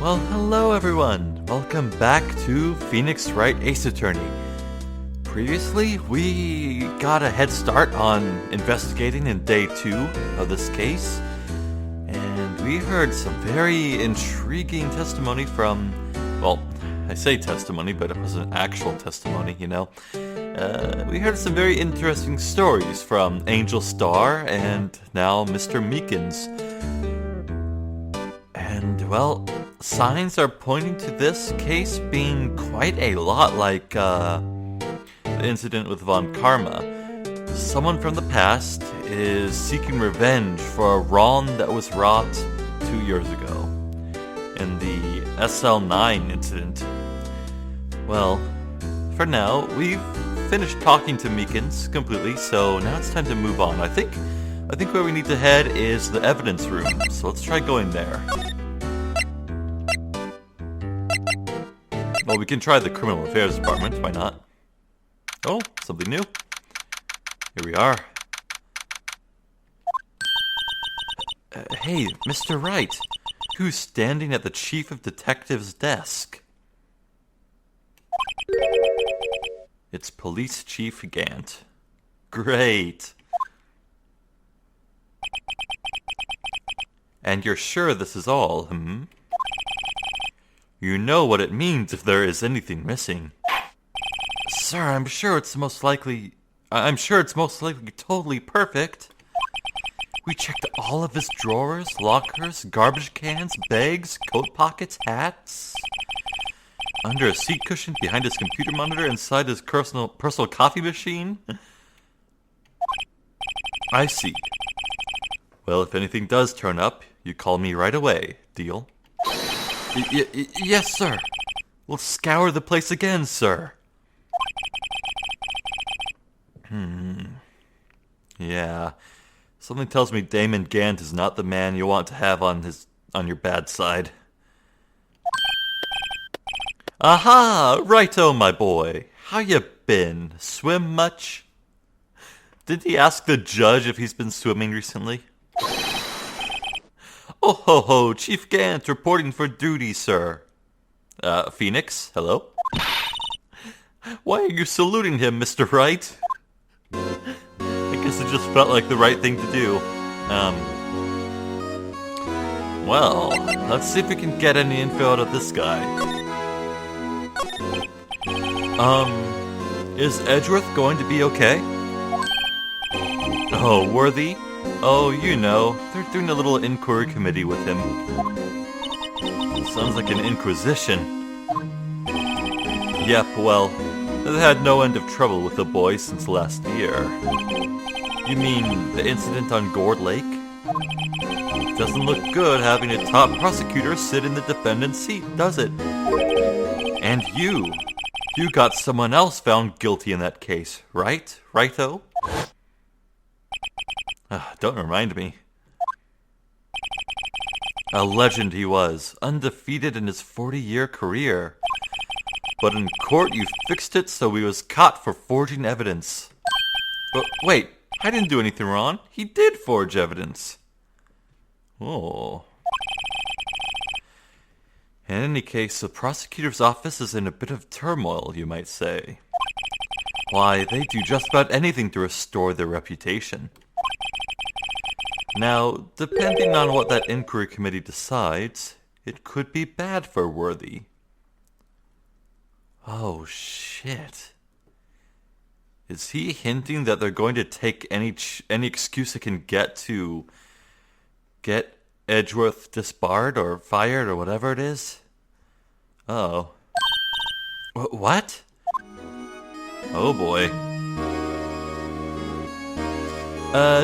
Well, hello everyone! Welcome back to Phoenix Wright Ace Attorney. Previously, we got a head start on investigating in day 2 of this case, and we heard some very intriguing testimony from, well, I say testimony, but it wasn't actual testimony, you know. We heard some very interesting stories from Angel Star and now Mr. Meekins. And, well, signs are pointing to this case being quite a lot like the incident with Von Karma. Someone from the past is seeking revenge for a wrong that was wrought 2 years ago in the SL9 incident. Well, for now, we've finished talking to Meekins completely, so now it's time to move on. I think where we need to head is the evidence room, so let's try going there. Well, we can try the Criminal Affairs Department, why not? Oh, something new. Here we are. Hey, Mr. Wright. Who's standing at the Chief of Detectives' desk? It's Police Chief Gant. Great. And you're sure this is all, hmm? You know what it means if there is anything missing. Sir, I'm sure it's most likely totally perfect. We checked all of his drawers, lockers, garbage cans, bags, coat pockets, hats. Under a seat cushion, behind his computer monitor, inside his personal coffee machine. I see. Well, if anything does turn up, you call me right away. Deal? Yes, sir. We'll scour the place again, sir. Yeah. Something tells me Damon Gant is not the man you want to have on your bad side. Aha! Righto, my boy. How you been? Swim much? Did he ask the judge if he's been swimming recently? Oh ho ho, Chief Gant reporting for duty, sir. Phoenix, hello? Why are you saluting him, Mr. Wright? I guess it just felt like the right thing to do. Well, let's see if we can get any info out of this guy. Is Edgeworth going to be okay? Oh, Worthy? Oh, you know, they're doing a little inquiry committee with him. Sounds like an inquisition. Yep, well, they've had no end of trouble with the boy since last year. You mean the incident on Gourd Lake? Doesn't look good having a top prosecutor sit in the defendant's seat, does it? And you got someone else found guilty in that case, right? Righto? Don't remind me. A legend he was, undefeated in his 40-year career. But in court you fixed it so he was caught for forging evidence. But wait, I didn't do anything wrong. He did forge evidence. Oh. In any case, the prosecutor's office is in a bit of turmoil, you might say. Why, they do just about anything to restore their reputation. Now, depending on what that inquiry committee decides, it could be bad for Worthy. Oh, shit. Is he hinting that they're going to take any excuse they can get to get Edgeworth disbarred or fired or whatever it is? Oh. What? Oh boy.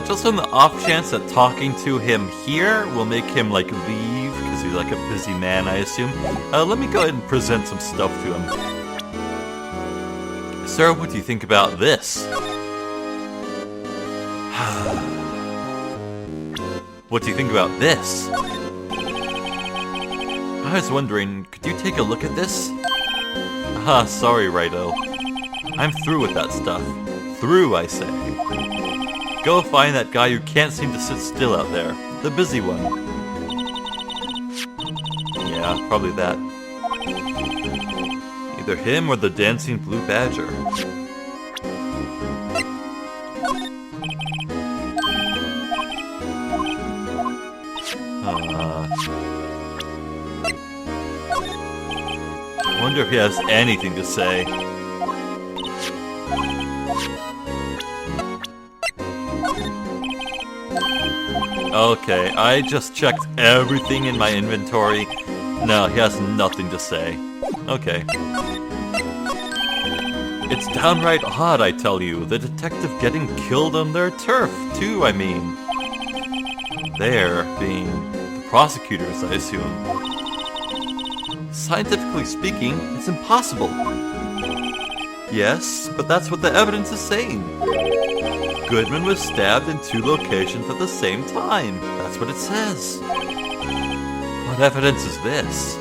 Just on the off chance that talking to him here will make him, like, leave, because he's, like, a busy man, I assume. Let me go ahead and present some stuff to him. Sir, what do you think about this? What do you think about this? I was wondering, could you take a look at this? Sorry, Righto. I'm through with that stuff. Through, I say. Go find that guy who can't seem to sit still out there. The busy one. Yeah, Yeah, probably that. Either him or the dancing blue badger. I wonder if he has anything to say. Okay, I just checked everything in my inventory. No, he has nothing to say. Okay. It's downright odd, I tell you. The detective getting killed on their turf, too, I mean. There being the prosecutors, I assume. Scientifically speaking, it's impossible. Yes, but that's what the evidence is saying. Goodman was stabbed in 2 locations at the same time. That's what it says. What evidence is this?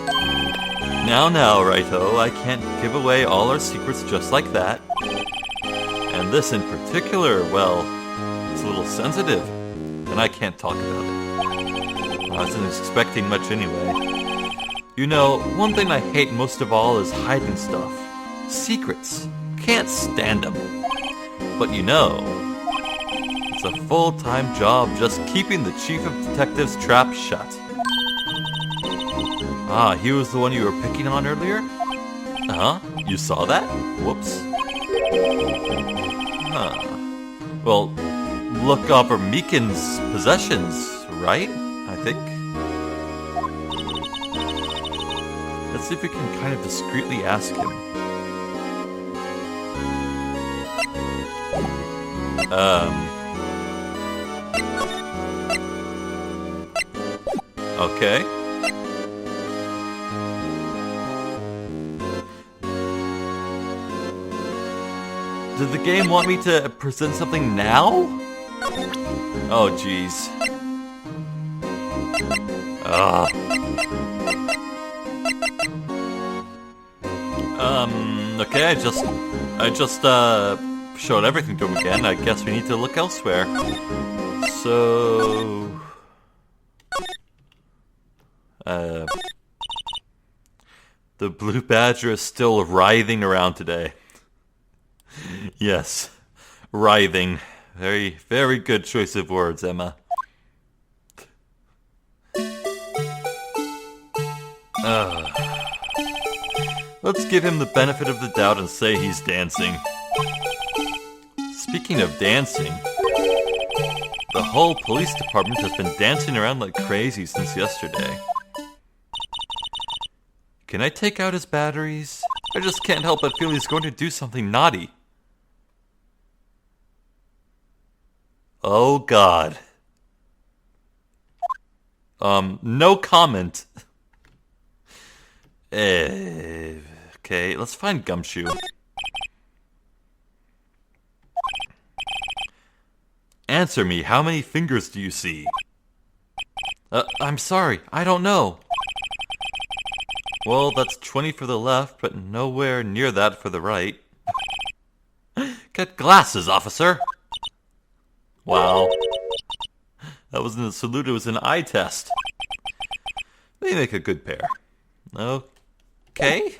Now, Righto, I can't give away all our secrets just like that. And this in particular, well, it's a little sensitive, and I can't talk about it. I wasn't expecting much anyway. You know, one thing I hate most of all is hiding stuff. Secrets. Can't stand them. But you know, it's a full-time job just keeping the chief of detectives' trap shut. Ah, he was the one you were picking on earlier? Huh? You saw that? Whoops. Huh. Well, look over Meekin's possessions, right? I think. Let's see if we can kind of discreetly ask him. Okay. Did the game want me to present something now? Oh, jeez. Okay, I just showed everything to him again. I guess we need to look elsewhere. So... the blue badger is still writhing around today. Yes, writhing. Very, very good choice of words, Emma. Let's give him the benefit of the doubt and say he's dancing. Speaking of dancing, the whole police department has been dancing around like crazy since yesterday. Can I take out his batteries? I just can't help but feel he's going to do something naughty. Oh, God. No comment. Okay, let's find Gumshoe. Answer me, how many fingers do you see? I'm sorry, I don't know. Well, that's 20 for the left, but nowhere near that for the right. Get glasses, officer! Wow. That wasn't a salute, it was an eye test. They make a good pair. Okay.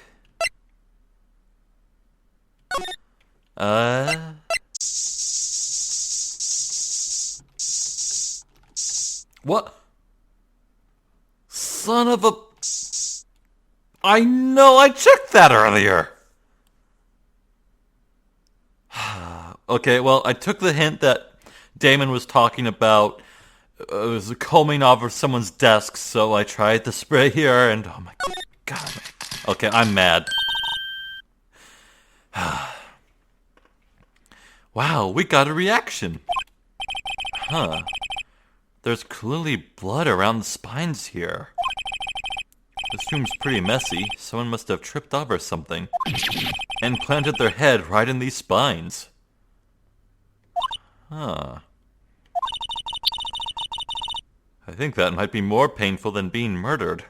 What? Son of a... I know, I checked that earlier! Okay, well, I took the hint that Damon was talking about was combing over someone's desk, so I tried the spray here, and oh my God. Okay, I'm mad. Wow, we got a reaction. Huh. There's clearly blood around the spines here. This room's pretty messy. Someone must have tripped over something and planted their head right in these spines. Huh. I think that might be more painful than being murdered.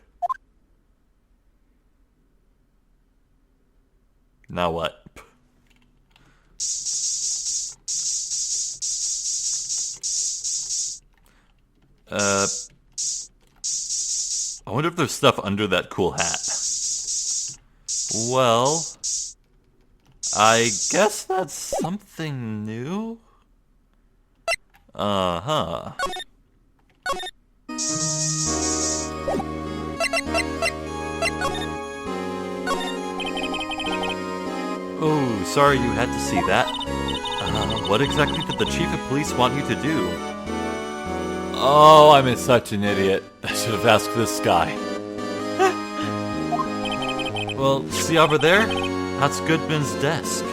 Now what? I wonder if there's stuff under that cool hat. Well, I guess that's something new? Uh-huh. Oh, sorry you had to see that. What exactly did the chief of police want you to do? Oh, I'm such an idiot. I should have asked this guy. Well, see over there? That's Goodman's desk.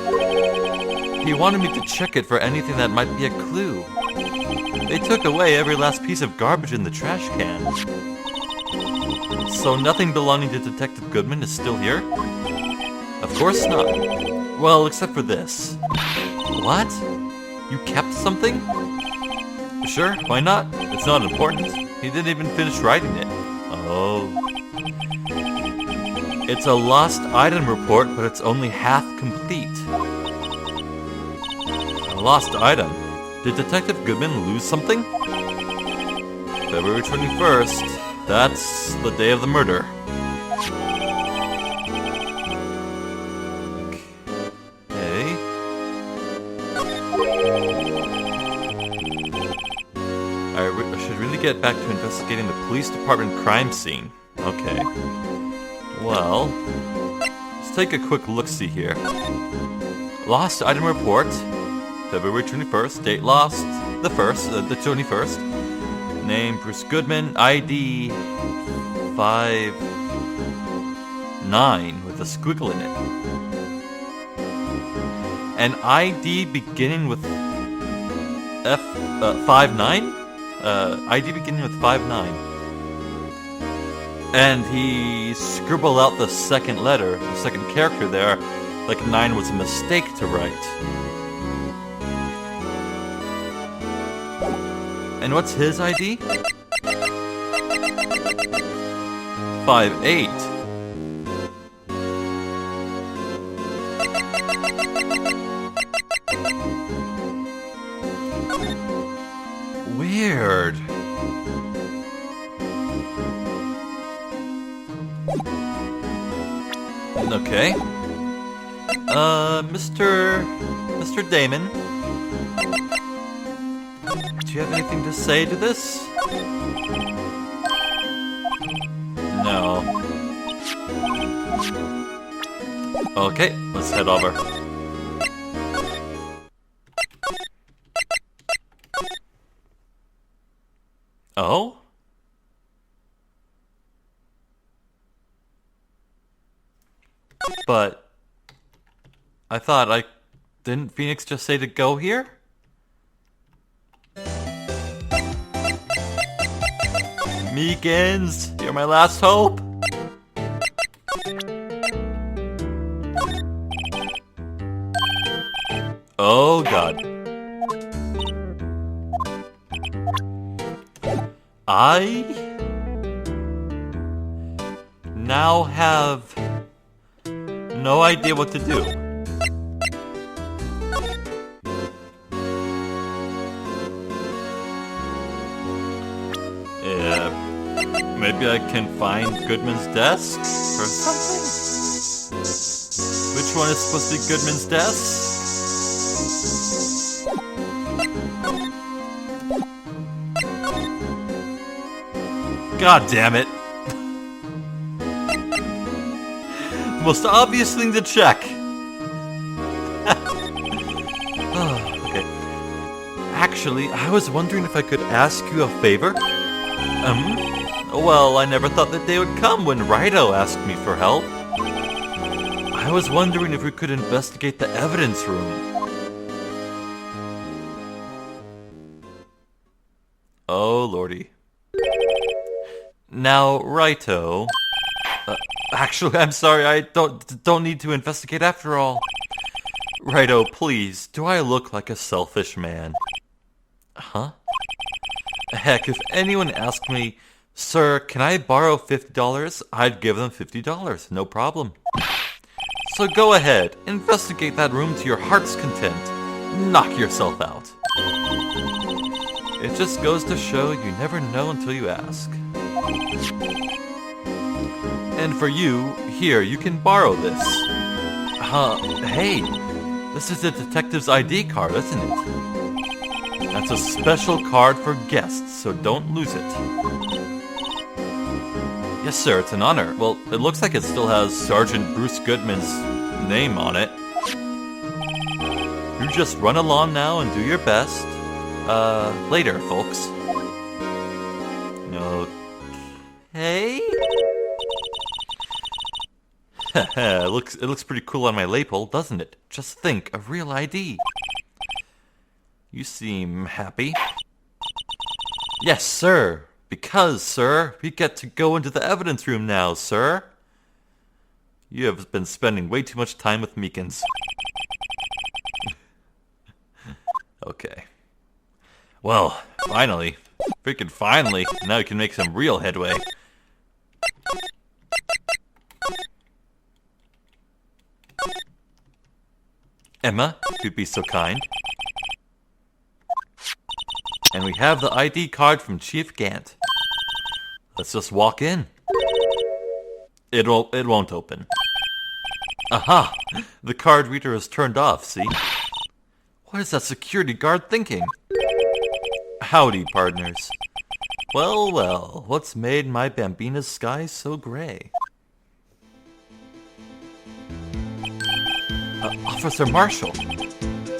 He wanted me to check it for anything that might be a clue. They took away every last piece of garbage in the trash can. So nothing belonging to Detective Goodman is still here? Of course not. Well, except for this. What? You kept something? Sure, why not? It's not important. He didn't even finish writing it. Oh. It's a lost item report, but it's only half complete. A lost item? Did Detective Goodman lose something? February 21st. That's the day of the murder. Okay. I should really get back to investigating the police department crime scene. Okay. Well, let's take a quick look-see here. Lost item report. February 21st, date lost, the 21st. Name Bruce Goodman, ID 59 with a squiggle in it. An ID beginning with 59? ID beginning with 59. And he scribbled out the second letter, the second character there, like 9 was a mistake to write. And what's his ID? 58. Weird. Okay. Mr. Damon. Do you have anything to say to this? No. Okay, let's head over. Oh? But I thought didn't Phoenix just say to go here? Meekins, you're my last hope. Oh God. I now have no idea what to do. Maybe I can find Goodman's desk or something? Which one is supposed to be Goodman's desk? God damn it. The most obvious thing to check. Okay. Actually, I was wondering if I could ask you a favor. Well, I never thought that day would come when Righto asked me for help. I was wondering if we could investigate the evidence room. Oh, lordy. Now, Righto. Actually, I'm sorry, I don't need to investigate after all. Righto, please, do I look like a selfish man? Huh? Heck, if anyone asked me, "Sir, can I borrow $50?" I'd give them $50, no problem. So go ahead, investigate that room to your heart's content. Knock yourself out. It just goes to show you never know until you ask. And for you, here, you can borrow this. Hey, this is a detective's ID card, isn't it? That's a special card for guests, so don't lose it. Yes, sir, it's an honor. Well, it looks like it still has Sergeant Bruce Goodman's name on it. You just run along now and do your best. Later, folks. Okay. it looks pretty cool on my label, doesn't it? Just think, a real ID. You seem happy. Yes, sir. Because, sir, we get to go into the evidence room now, sir. You have been spending way too much time with Meekins. Okay. Well, finally. Freaking finally. Now we can make some real headway. Emma, if you'd be so kind. And we have the ID card from Chief Gant. Let's just walk in. It won't open. Aha! The card reader is turned off, see? What is that security guard thinking? Howdy, partners. Well, well, what's made my Bambina's sky so gray? Officer Marshall.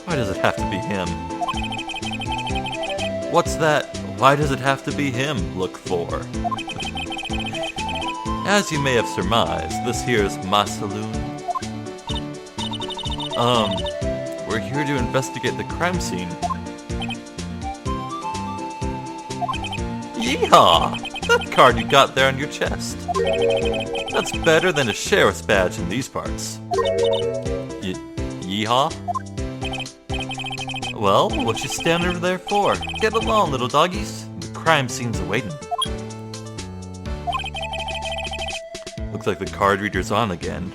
Why does it have to be him? What's that? Why does it have to be him? Look for. As you may have surmised, this here's my saloon. We're here to investigate the crime scene. Yeehaw! That card you got there on your chest. That's better than a sheriff's badge in these parts. Yeehaw? Well, what you standing over there for? Get along, little doggies. The crime scene's awaiting. Looks like the card reader's on again.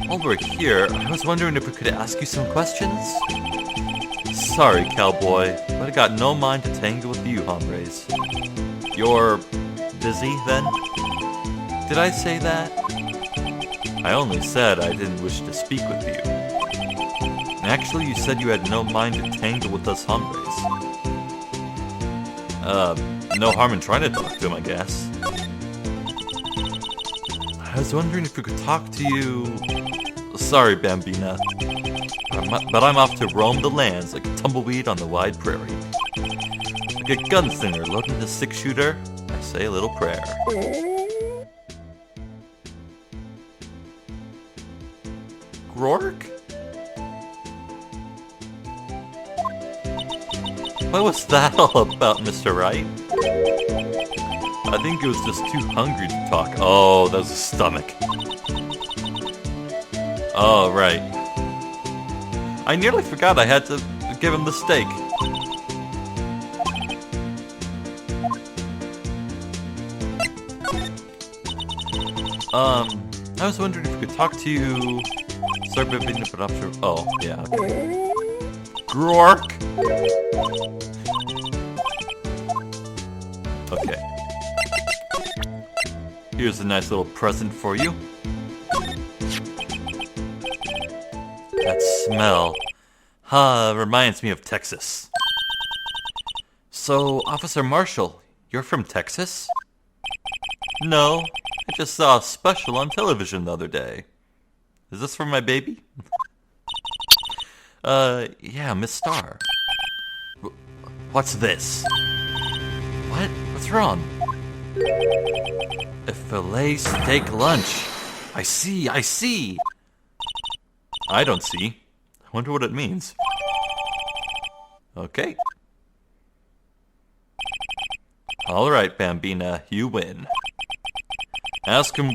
While we're here, I was wondering if we could ask you some questions? Sorry, cowboy, but I got no mind to tangle with you, hombres. You're busy, then? Did I say that? I only said I didn't wish to speak with you. Actually, you said you had no mind to tangle with us hombres. No harm in trying to talk to him, I guess. I was wondering if we could talk to you... Sorry, Bambina. But I'm off to roam the lands like a tumbleweed on the wide prairie. Like a gunslinger loading a six-shooter, I say a little prayer. Rourke? What was that all about, Mr. Wright? I think he was just too hungry to talk. Oh, that was his stomach. Oh, right. I nearly forgot I had to give him the steak. I was wondering if we could talk to you... Sorry, but I'm sure... Oh, yeah, okay. Rourke! Okay. Here's a nice little present for you. That smell. Reminds me of Texas. So, Officer Marshall, you're from Texas? No, I just saw a special on television the other day. Is this for my baby? Yeah, Miss Starr. What's this? What? What's wrong? A filet steak lunch. I see. I don't see. I wonder what it means. Okay. Alright, Bambina, you win. Ask him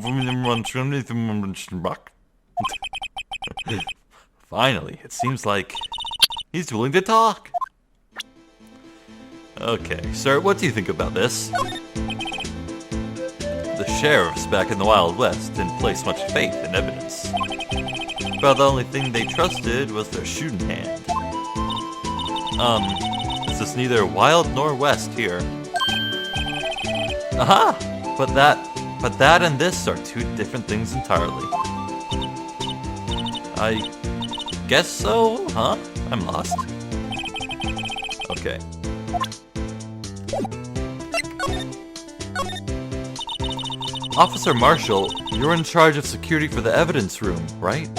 Finally, it seems like he's willing to talk. Okay, sir, what do you think about this? The sheriffs back in the Wild West didn't place much faith in evidence. About the only thing they trusted was their shooting hand. This is neither wild nor west here. Aha! But But that and this are two different things entirely. I guess so, huh? I'm lost. Okay. Officer Marshall, you're in charge of security for the evidence room, right?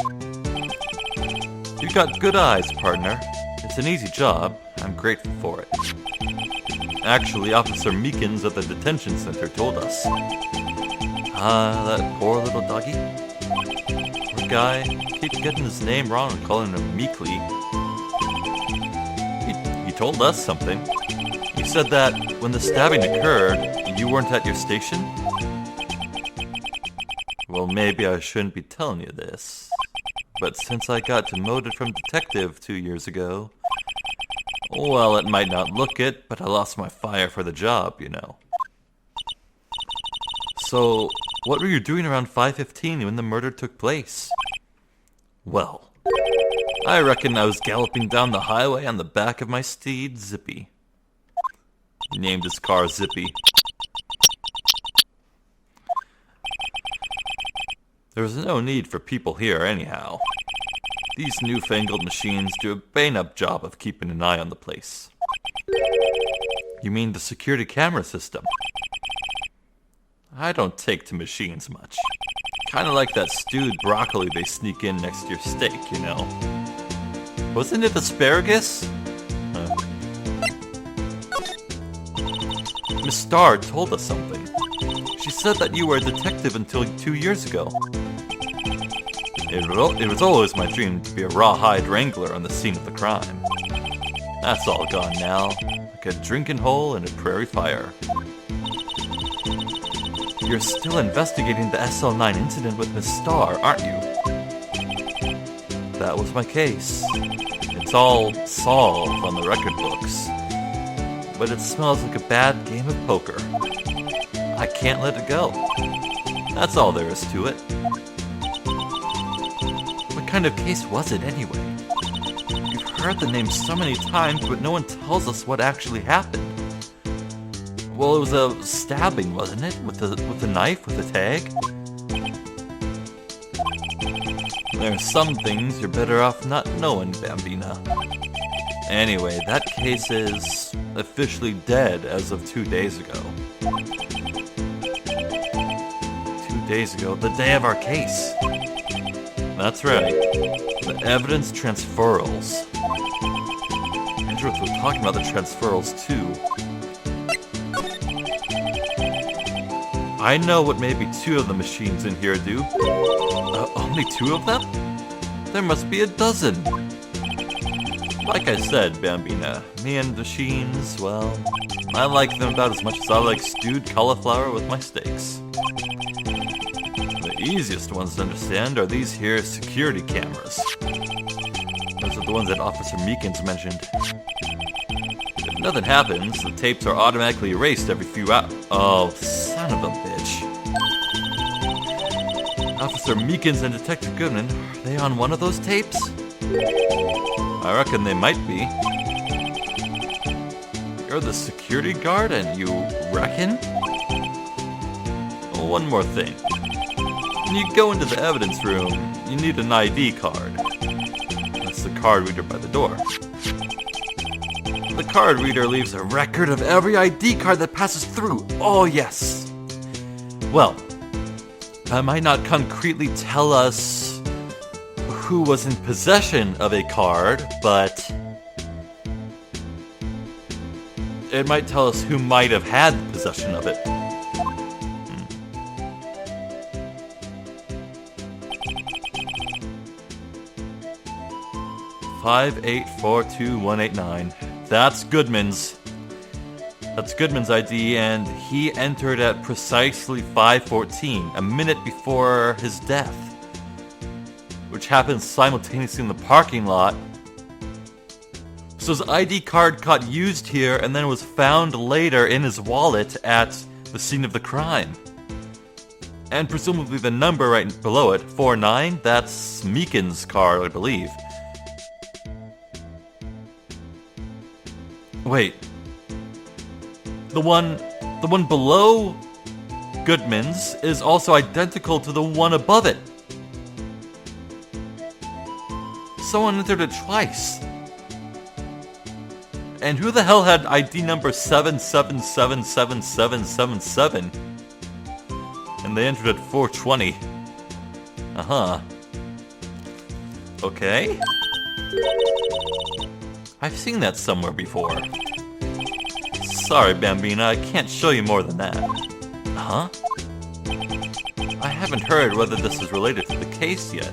You got good eyes, partner. It's an easy job. I'm grateful for it. Actually, Officer Meekins at the detention center told us. That poor little doggy. Poor guy. Keeps getting his name wrong and calling him Meekly. He told us something. He said that when the stabbing occurred, you weren't at your station? Well, maybe I shouldn't be telling you this. But since I got demoted from detective 2 years ago, well, it might not look it, but I lost my fire for the job, you know. So, what were you doing around 5:15 when the murder took place? Well, I reckon I was galloping down the highway on the back of my steed, Zippy. He named his car Zippy. There was no need for people here anyhow. These newfangled machines do a bang-up job of keeping an eye on the place. You mean the security camera system? I don't take to machines much. Kinda like that stewed broccoli they sneak in next to your steak, you know. Wasn't it asparagus? Miss Starr told us something. She said that you were a detective until 2 years ago. It was always my dream to be a rawhide wrangler on the scene of the crime. That's all gone now, like a drinking hole in a prairie fire. You're still investigating the SL9 incident with Miss Starr, aren't you? That was my case. It's all solved on the record books. But it smells like a bad game of poker. I can't let it go. That's all there is to it. What kind of case was it anyway? You've heard the name so many times, but no one tells us what actually happened. Well, it was a stabbing, wasn't it? With a knife, with a tag? There's some things you're better off not knowing, Bambina. Anyway, that case is officially dead as of 2 days ago. 2 days ago, the day of our case. That's right. The evidence transferals. Andrews was talking about the transferals too. I know what maybe 2 of the machines in here do. Only 2 of them? There must be a dozen. Like I said, Bambina, me and machines, well, I like them about as much as I like stewed cauliflower with my steaks. The easiest ones to understand are these here security cameras. Those are the ones that Officer Meekins mentioned. If nothing happens, the tapes are automatically erased every few hours. Oh, son of a bitch. Officer Meekins and Detective Goodman, are they on one of those tapes? I reckon they might be. You're the security guard and you reckon? Oh, one more thing. When you go into the evidence room, you need an ID card. That's the card reader by the door. The card reader leaves a record of every ID card that passes through. Oh, yes. Well, that might not concretely tell us who was in possession of a card, but it might tell us who might have had possession of it. 5842189. That's Goodman's. That's Goodman's ID, and he entered at precisely 5:14, a minute before his death, which happened simultaneously in the parking lot. So his ID card got used here and then was found later in his wallet at the scene of the crime. And presumably the number right below it, 49, that's Meekins' card, I believe. Wait. The one below Goodman's is also identical to the one above it. Someone entered it twice. And who the hell had ID number 77777777? And they entered at 420. Uh-huh. Okay. I've seen that somewhere before. Sorry, Bambina, I can't show you more than that. Huh? I haven't heard whether this is related to the case yet.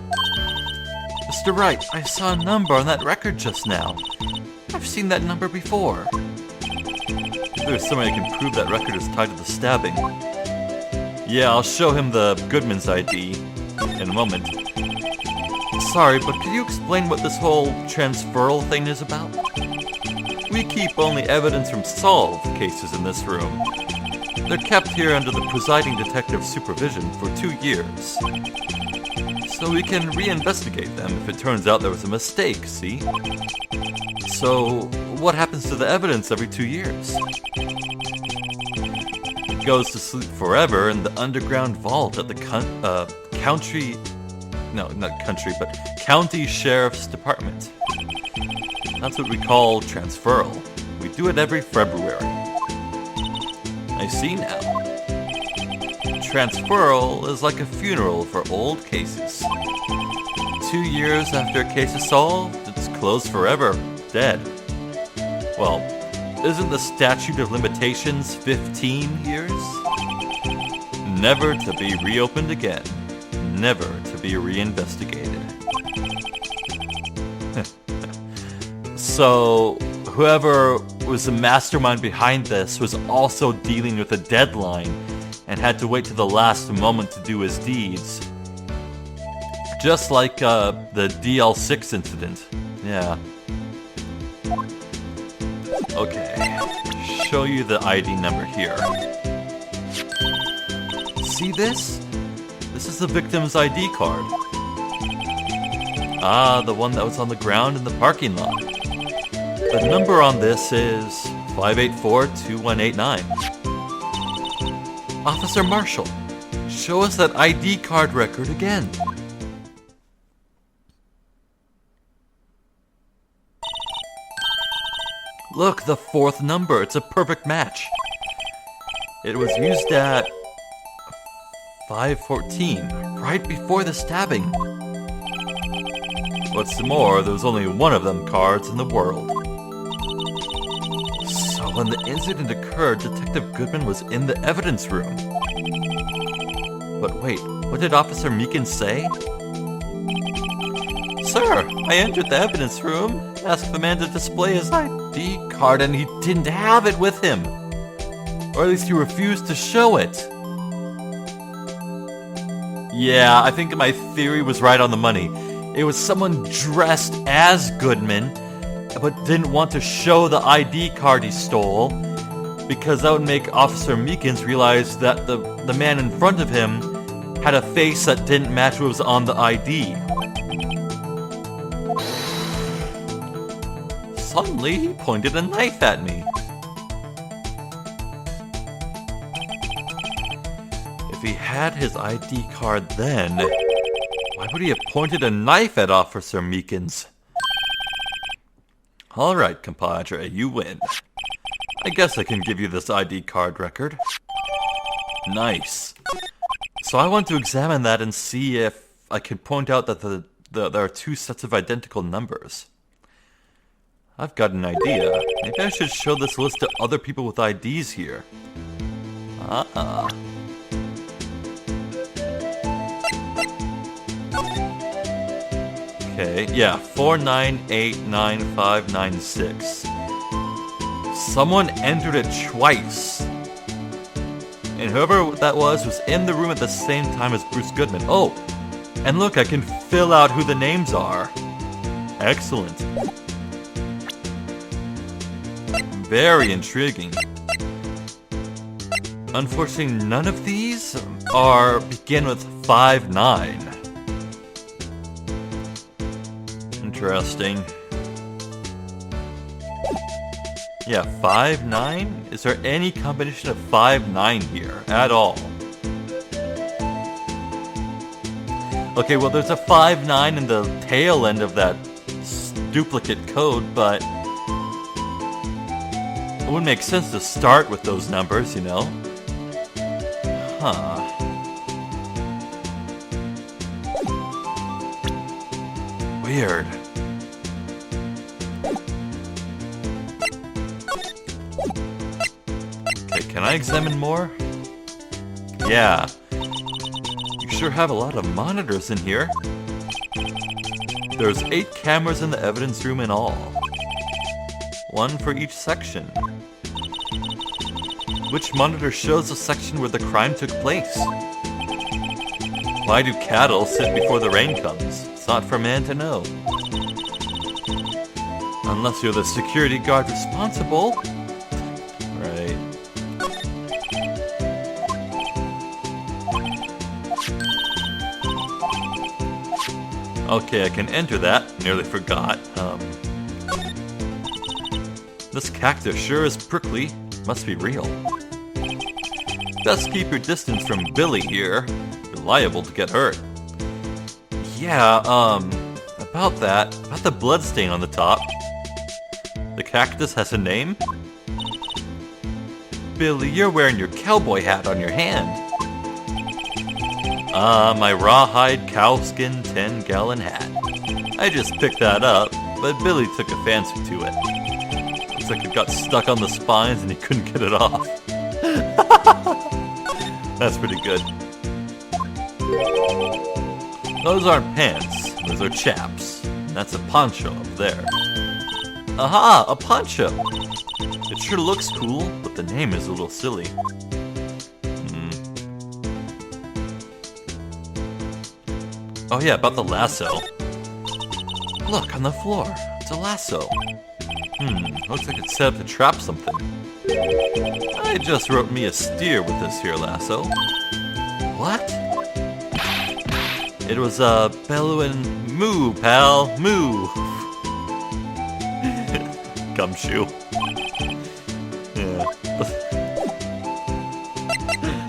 Mr. Wright, I saw a number on that record just now. I've seen that number before. If there's somebody who can prove that record is tied to the stabbing. Yeah, I'll show him the Goodman's ID in a moment. Sorry, but could you explain what this whole transferal thing is about? We keep only evidence from solved cases in this room. They're kept here under the presiding detective's supervision for 2 years. So we can reinvestigate them if it turns out there was a mistake, see? So, what happens to the evidence every 2 years? It goes to sleep forever in the underground vault at the County Sheriff's Department. That's what we call transferal. We do it every February. I see now. Transferal is like a funeral for old cases. 2 years after a case is solved, it's closed forever, dead. Well, isn't the statute of limitations 15 years? Never to be reopened again. Never to be reinvestigated. So, whoever was the mastermind behind this was also dealing with a deadline and had to wait to the last moment to do his deeds. Just like the DL6 incident. Yeah. Okay. Show you the ID number here. See this? This is the victim's ID card. Ah, the one that was on the ground in the parking lot. The number on this is 584-2189. Officer Marshall, show us that ID card record again. Look, the fourth number. It's a perfect match. It was used at 5:14, right before the stabbing. What's more, there was only one of them cards in the world. So when the incident occurred, Detective Goodman was in the evidence room. But wait, what did Officer Meekins say? Sir, I entered the evidence room, asked the man to display his ID card, and he didn't have it with him. Or at least he refused to show it. Yeah, I think my theory was right on the money. It was someone dressed as Goodman, but didn't want to show the ID card he stole, because that would make Officer Meekins realize that the man in front of him had a face that didn't match what was on the ID. Suddenly, he pointed a knife at me. If he had his ID card then, why would he have pointed a knife at Officer Meekins? Alright, compadre, you win. I guess I can give you this ID card record. Nice. So I want to examine that and see if I can point out that there are two sets of identical numbers. I've got an idea. Maybe I should show this list to other people with IDs here. Ah. Okay, yeah, 4989596. Someone entered it twice. And whoever that was in the room at the same time as Bruce Goodman. Oh, and look, I can fill out who the names are. Excellent. Very intriguing. Unfortunately, none of these begin with 59. Interesting. Yeah, 59? Is there any combination of 59 here at all? Okay, well, there's a 5-9 in the tail end of that duplicate code, but it wouldn't make sense to start with those numbers, you know? Huh. Weird. Okay, can I examine more? Yeah. You sure have a lot of monitors in here. There's 8 cameras in the evidence room in all. 1 for each section. Which monitor shows the section where the crime took place? Why do cattle sit before the rain comes? It's not for man to know. Unless you're the security guard responsible. Right. Okay, I can enter that. Nearly forgot. This cactus sure is prickly. Must be real. Best keep your distance from Billy here. You're liable to get hurt. Yeah, about that. About the bloodstain on the top. The cactus has a name? Billy, you're wearing your cowboy hat on your hand. My rawhide cowskin 10-gallon hat. I just picked that up, but Billy took a fancy to it. Looks like it got stuck on the spines and he couldn't get it off. That's pretty good. Those aren't pants, those are chaps. And that's a poncho up there. Aha, a poncho! It sure looks cool, but the name is a little silly. Oh yeah, about the lasso. Look, on the floor. It's a lasso. Looks like it's set up to trap something. I just wrote me a steer with this here lasso. What? It was bellowing moo, pal, moo. Gumshoe. Yeah.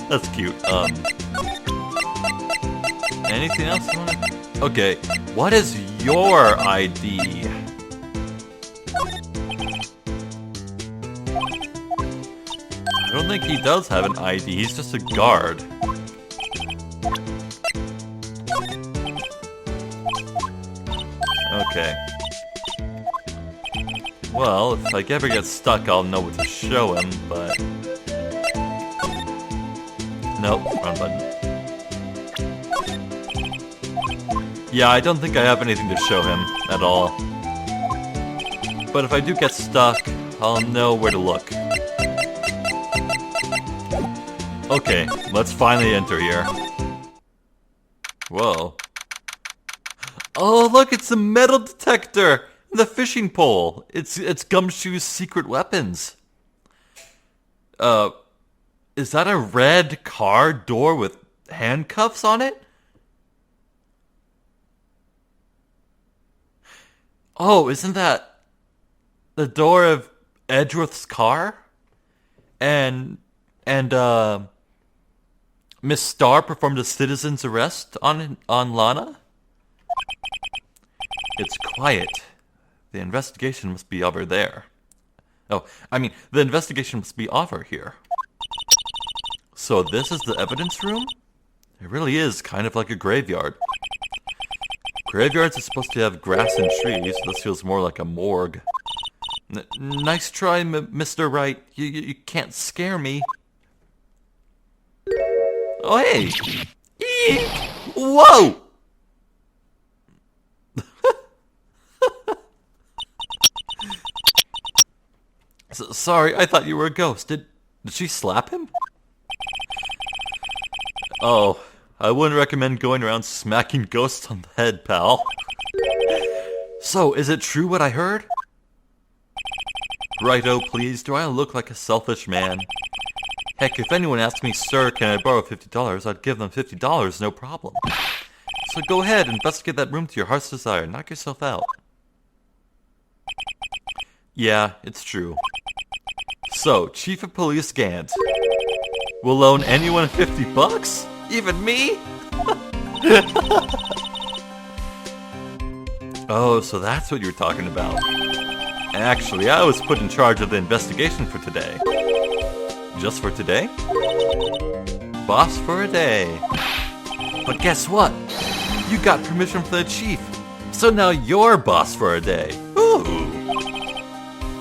That's cute. Anything else you wanna... Okay, what is your ID? I don't think he does have an ID, he's just a guard. Okay. Well, if I ever get stuck, I'll know what to show him, but... Nope, wrong button. Yeah, I don't think I have anything to show him at all. But if I do get stuck, I'll know where to look. Okay, let's finally enter here. Whoa. Oh, look, it's a metal detector! The fishing pole! It's Gumshoe's secret weapons. Is that a red car door with handcuffs on it? Oh, isn't that the door of Edgeworth's car? And Miss Starr performed a citizen's arrest on Lana? It's quiet. The investigation must be over there. Oh, I mean, the investigation must be over here. So this is the evidence room? It really is kind of like a graveyard. Graveyards are supposed to have grass and trees. This feels more like a morgue. Nice try, Mr. Wright. You can't scare me. Oh, hey! Eek! Whoa! Sorry, I thought you were a ghost. Did she slap him? Oh, I wouldn't recommend going around smacking ghosts on the head, pal. So, is it true what I heard? Righto, please. Do I look like a selfish man? Heck, if anyone asked me, sir, can I borrow $50, I'd give them $50, no problem. So go ahead, investigate that room to your heart's desire. Knock yourself out. Yeah, it's true. So, Chief of Police Gant will loan anyone $50? Even me? Oh, so that's what you're talking about. Actually, I was put in charge of the investigation for today. Just for today? Boss for a day. But guess what? You got permission from the chief. So now you're boss for a day. Ooh.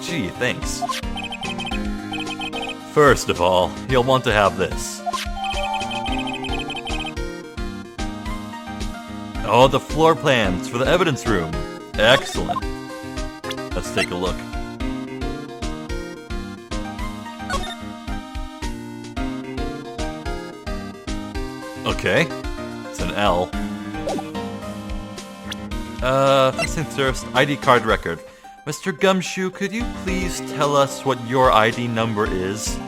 Gee, thanks. First of all, you'll want to have this. Oh, the floor plans for the evidence room. Excellent. Let's take a look. Okay. It's an L. First things first, ID card record. Mr. Gumshoe, could you please tell us what your ID number is?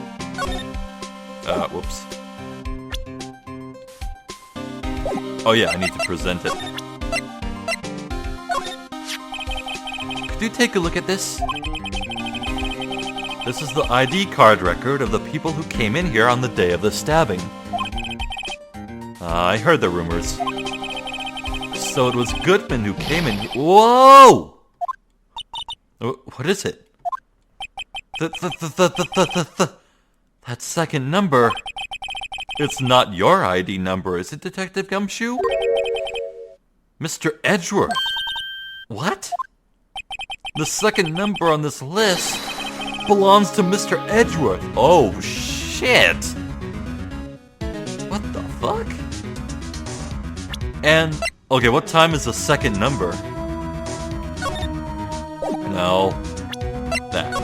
Whoops. Oh yeah, I need to present it. Could you take a look at this? This is the ID card record of the people who came in here on the day of the stabbing. I heard the rumors. So it was Goodman who came in. Whoa! What is it? That second number. It's not your ID number, is it, Detective Gumshoe? Mr. Edgeworth. What? The second number on this list belongs to Mr. Edgeworth. Oh, shit. What the fuck? And, okay, what time is the second number? No. That.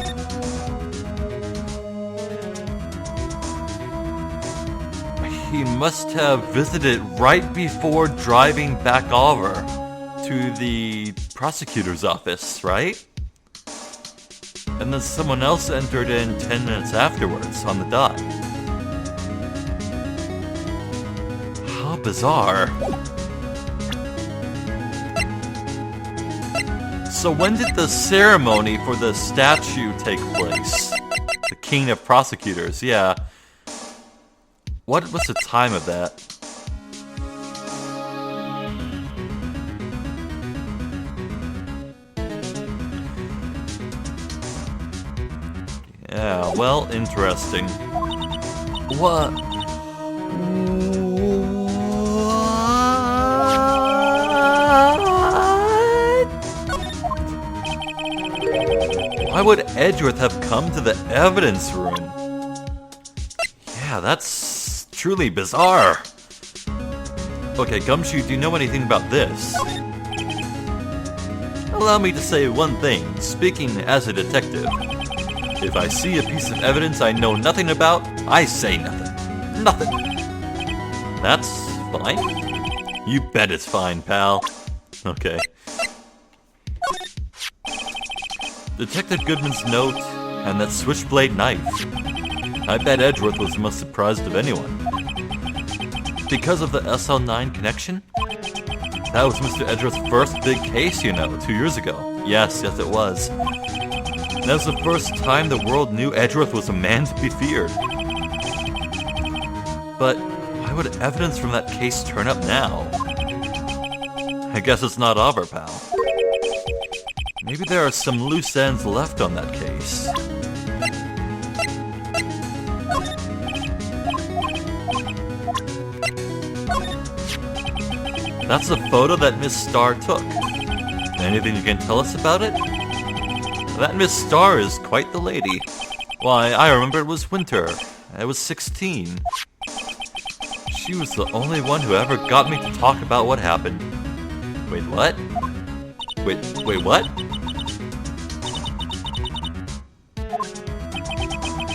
He must have visited right before driving back over to the prosecutor's office, right? And then someone else entered in 10 minutes afterwards on the dot. How bizarre. So when did the ceremony for the statue take place? The King of Prosecutors, yeah. What was the time of that? Yeah, well, interesting. What? Why would Edgeworth have come to the evidence room? Yeah, that's truly bizarre. Okay, Gumshoe, do you know anything about this? Allow me to say one thing, speaking as a detective. If I see a piece of evidence I know nothing about, I say nothing. Nothing. That's fine? You bet it's fine, pal. Okay. Detective Goodman's note and that switchblade knife. I bet Edgeworth was the most surprised of anyone. Because of the SL9 connection? That was Mr. Edgeworth's first big case, you know, 2 years ago. Yes, it was. That was the first time the world knew Edgeworth was a man to be feared. But why would evidence from that case turn up now? I guess it's not over, pal. Maybe there are some loose ends left on that case. That's a photo that Miss Starr took. Anything you can tell us about it? That Miss Starr is quite the lady. Why, I remember it was winter. I was 16. She was the only one who ever got me to talk about what happened. Wait, what? Wait, what?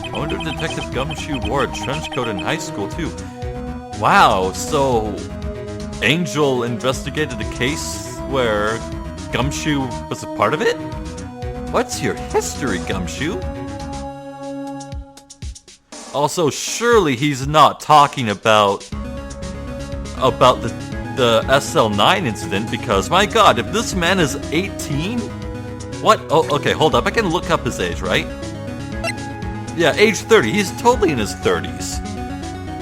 I wonder if Detective Gumshoe wore a trench coat in high school, too. Wow, so Angel investigated a case where Gumshoe was a part of it? What's your history, Gumshoe? Also, surely he's not talking about the SL9 incident, because, my god, if this man is 18? What? Oh, okay, hold up. I can look up his age, right? Yeah, age 30. He's totally in his 30s.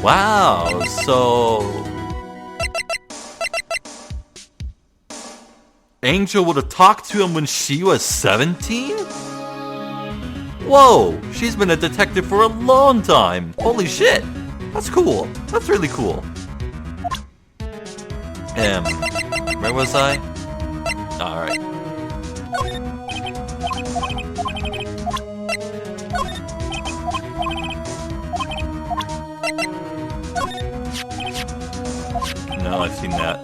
Wow, so... Angel would have talked to him when she was 17? Whoa, she's been a detective for a long time. Holy shit. That's cool. That's really cool. Where was I? Alright. No, I've seen that.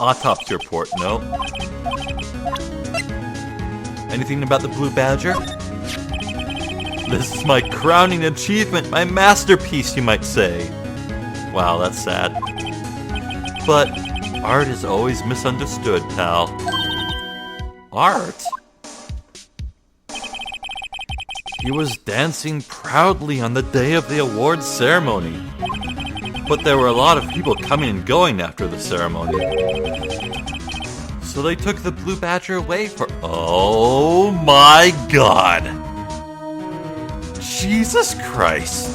Autopsy report, no. Anything about the Blue Badger? This is my crowning achievement, my masterpiece, you might say. Wow, that's sad. But art is always misunderstood, pal. Art? He was dancing proudly on the day of the awards ceremony. But there were a lot of people coming and going after the ceremony. So they took the Blue Badger away for... Oh my god! Jesus Christ!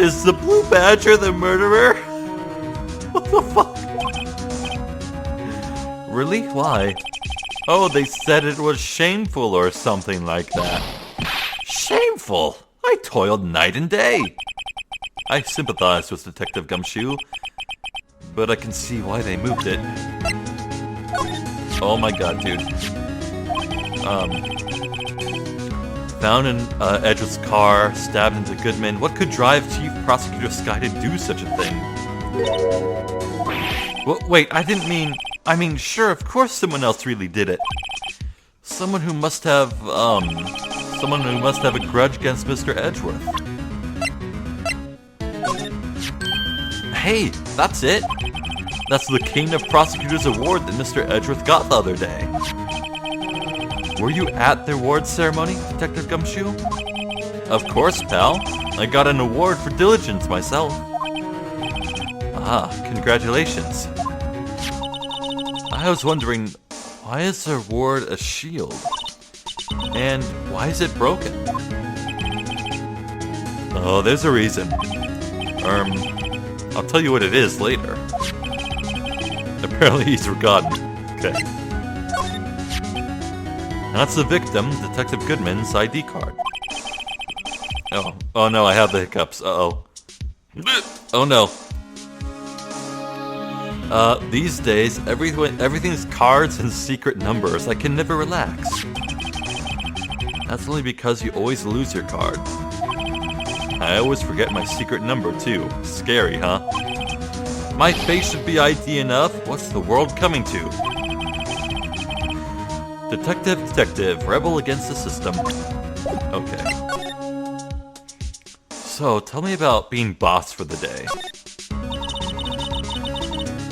Is the Blue Badger the murderer? What the fuck? Really? Why? Oh, they said it was shameful or something like that. Shameful? I toiled night and day. I sympathize with Detective Gumshoe, but I can see why they moved it. Oh my god, dude. Found in Edgeworth's car, stabbed into Goodman. What could drive Chief Prosecutor Sky to do such a thing? Wait, I didn't mean... I mean, sure, of course someone else really did it. Someone who must have, someone who must have a grudge against Mr. Edgeworth. Hey, that's it. That's the King of Prosecutors Award that Mr. Edgeworth got the other day. Were you at the awards ceremony, Detective Gumshoe? Of course, pal. I got an award for diligence myself. Ah, congratulations. I was wondering, why is the award a shield? And why is it broken? Oh, there's a reason. I'll tell you what it is later. Apparently he's forgotten. Okay. That's the victim, Detective Goodman's ID card. Oh no, I have the hiccups. Uh-oh. Oh no. These days, everything's cards and secret numbers. I can never relax. That's only because you always lose your card. I always forget my secret number, too. Scary, huh? My face should be ID enough. What's the world coming to? Detective, rebel against the system. Okay. So, tell me about being boss for the day.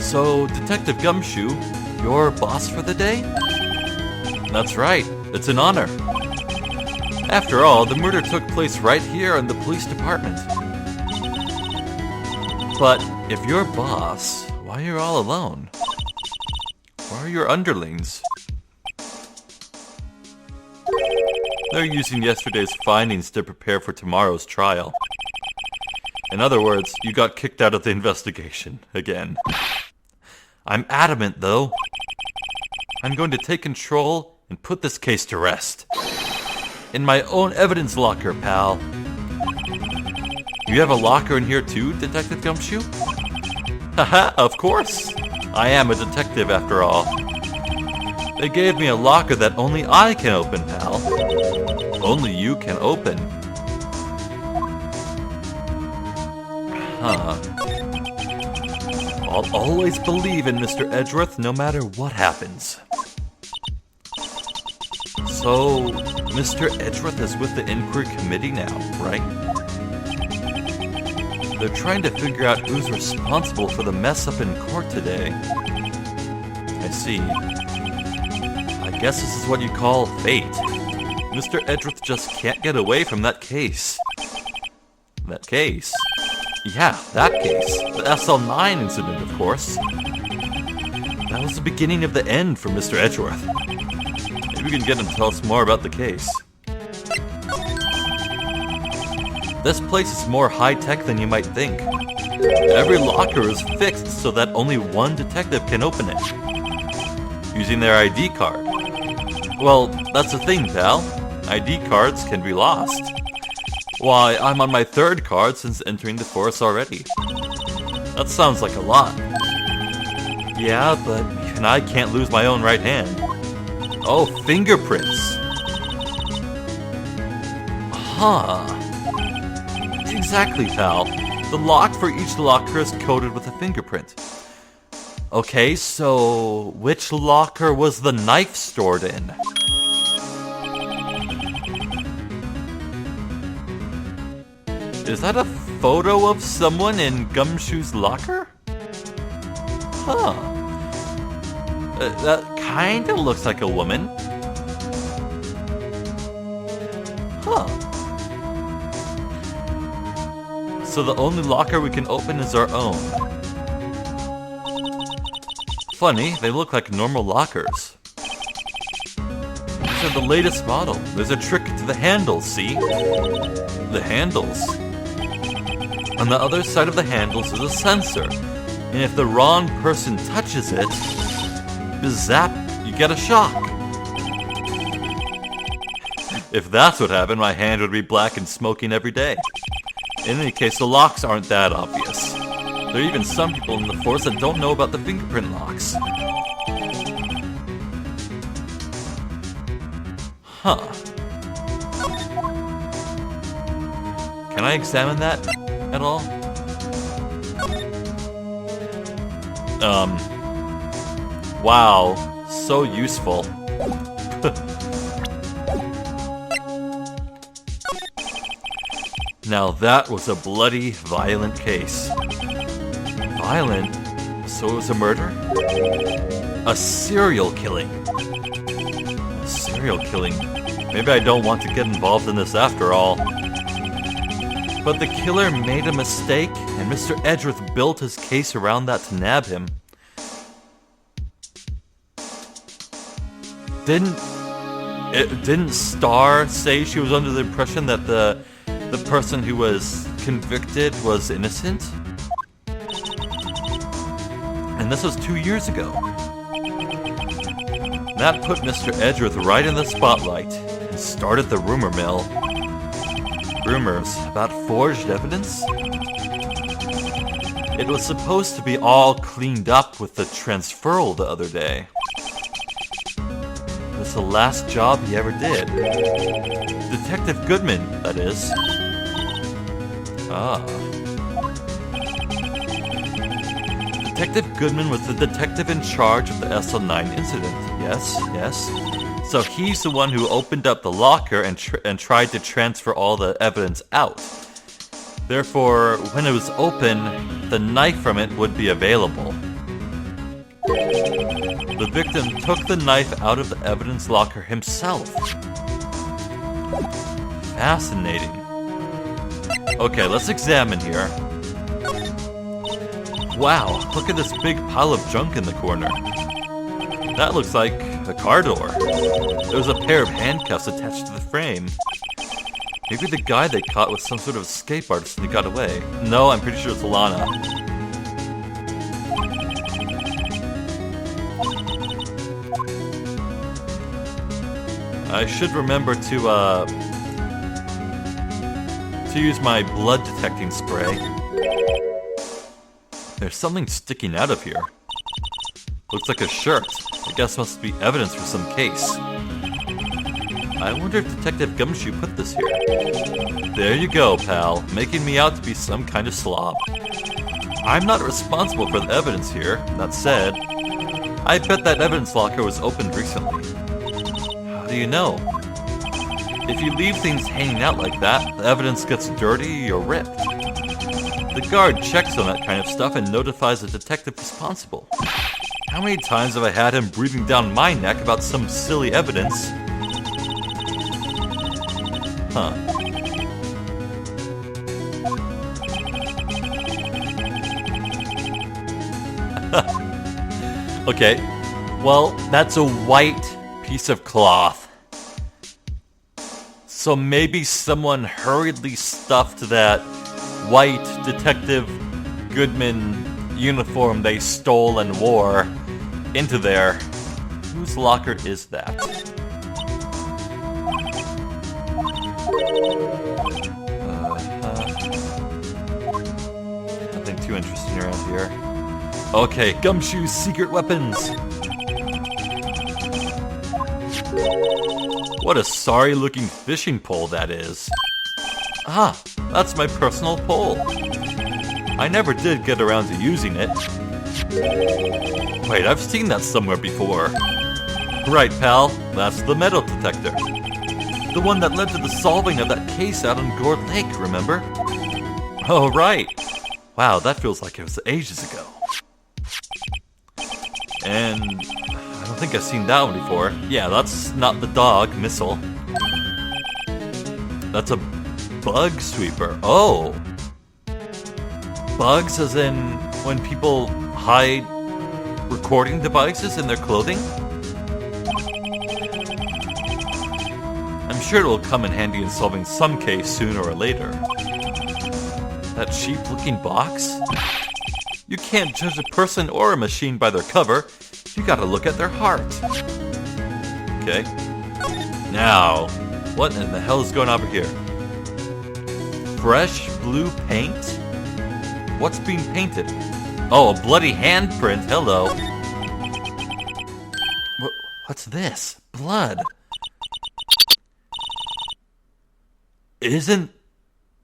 So, Detective Gumshoe, you're boss for the day? That's right, it's an honor. After all, the murder took place right here in the police department. But if you're boss, why are you all alone? Where are your underlings? They're using yesterday's findings to prepare for tomorrow's trial. In other words, you got kicked out of the investigation again. I'm adamant, though. I'm going to take control and put this case to rest. In my own evidence locker, pal. You have a locker in here too, Detective Gumshoe? Haha, of course. I am a detective after all. They gave me a locker that only I can open, pal. Only you can open. Huh. I'll always believe in Mr. Edgeworth no matter what happens. So, Mr. Edgeworth is with the inquiry committee now, right? They're trying to figure out who's responsible for the mess up in court today. I see. I guess this is what you call fate. Mr. Edgeworth just can't get away from that case. That case? Yeah, that case. The SL9 incident, of course. That was the beginning of the end for Mr. Edgeworth. Maybe we can get him to tell us more about the case. This place is more high-tech than you might think. Every locker is fixed so that only one detective can open it, using their ID card. Well, that's the thing, pal. ID cards can be lost. Why, I'm on my third card since entering the force already. That sounds like a lot. Yeah, but even I can't lose my own right hand. Oh, fingerprints. Huh. Exactly, pal. The lock for each locker is coded with a fingerprint. Okay, so which locker was the knife stored in? Is that a photo of someone in Gumshoe's locker? Huh. That kinda looks like a woman. Huh. So the only locker we can open is our own. Funny, they look like normal lockers. These are the latest model. There's a trick to the handles, see? The handles. On the other side of the handles is a sensor, and if the wrong person touches it, zap, you get a shock. If that's what happened, my hand would be black and smoking every day. In any case, the locks aren't that obvious. There are even some people in the force that don't know about the fingerprint locks. Huh. Can I examine that at all? Wow, so useful. Now that was a bloody, violent case. Violent? So it was a murder? A serial killing. A serial killing? Maybe I don't want to get involved in this after all. But the killer made a mistake, and Mr. Edgeworth built his case around that to nab him. Didn't Starr say she was under the impression that the person who was convicted was innocent? And this was 2 years ago. That put Mr. Edgeworth right in the spotlight and started the rumor mill. Rumors about forged evidence? It was supposed to be all cleaned up with the transferal the other day. It was the last job he ever did. Detective Goodman, that is. Ah. Detective Goodman was the detective in charge of the SL9 incident. Yes, yes. So he's the one who opened up the locker and tried to transfer all the evidence out. Therefore, when it was open, the knife from it would be available. The victim took the knife out of the evidence locker himself. Fascinating. Okay, let's examine here. Wow, look at this big pile of junk in the corner. That looks like a car door. There's a pair of handcuffs attached to the frame. Maybe the guy they caught was some sort of escape artist and he got away. No, I'm pretty sure it's Alana. I should remember to use my blood detecting spray. There's something sticking out of here. Looks like a shirt. I guess must be evidence for some case. I wonder if Detective Gumshoe put this here. There you go, pal, making me out to be some kind of slob. I'm not responsible for the evidence here. That said, I bet that evidence locker was opened recently. How do you know? If you leave things hanging out like that, the evidence gets dirty or ripped. The guard checks on that kind of stuff and notifies the detective responsible. How many times have I had him breathing down my neck about some silly evidence? Huh. Okay, well, that's a white piece of cloth. So maybe someone hurriedly stuffed that white Detective Goodman uniform they stole and wore into there. Whose locker is that? Nothing too interesting around here. Okay, Gumshoe's secret weapons. What a sorry-looking fishing pole that is. Ah, that's my personal pole. I never did get around to using it. Wait, I've seen that somewhere before. Right, pal, that's the metal detector. The one that led to the solving of that case out on Gourd Lake, remember? Oh, right. Wow, that feels like it was ages ago. And I don't think I've seen that one before. Yeah, that's not the dog missile. That's a bug sweeper. Oh. Bugs as in when people hide recording devices in their clothing? I'm sure it will come in handy in solving some case sooner or later. That cheap-looking box? You can't judge a person or a machine by their cover. You gotta look at their heart. Okay. Now, what in the hell is going on over here? Fresh blue paint? What's being painted? Oh, a bloody handprint. Hello. What's this? Blood. Isn't